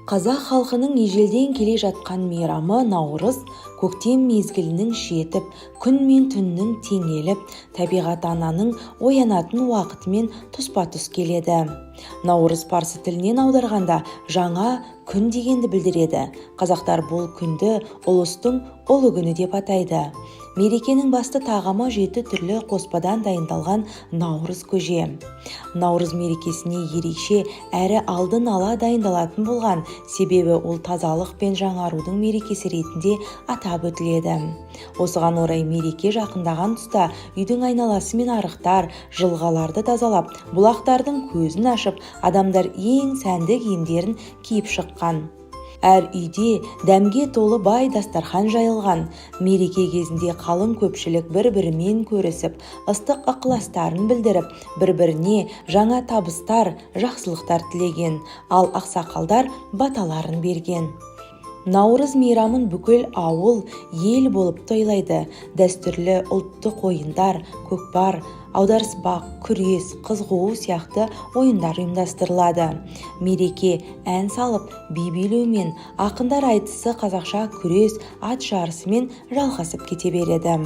Қазақ халқының ежелден келе жатқан мейрамы Наурыз, көктем мезгілінің жетіп, күн мен түннің теңеліп, табиғат ананың оянатын уақытымен тұспа-тұс келеді. Наурыз парсы тілінен аударғанда жаңа күн дегенді білдіреді. Қазақтар бұл күнді ұлыстың ұлы күні деп атайды. Мерекенің басты тағамы 7 түрлі қоспадан дайындалған наурыз көже. Наурыз мерекесіне ерекше әрі алдын ала дайындалатын болған, себебі ол тазалық пен жаңарудың мерекесі ретінде атап өтіледі. Осыған орай мереке жақындаған тұста үйдің айналасы мен арықтар, жылғаларды тазалап, бұлақтардың көзін ашып, адамдар ең сәнді киімдерін киіп шыққан. Әр үйде дәмге толы бай дастархан жайылған. Мереке кезінде қалың көпшілік бір-бірімен көрісіп, ыстық ықыластарын білдіріп, бір-біріне жаңа табыстар, жақсылықтар тілеген, ал ақсақалдар баталарын берген. Наурыз мейрамын бүкіл ауыл, ел болып тойлайды. Дәстүрлі ұлттық ойындар, көкпар, аударыспақ, күрес, қыз қуу сияқты ойындар ұйымдастырылады. Мереке ән салып, би билеумен, ақындар айтысы қазақша күрес, ат жарысымен жалғасып кете береді.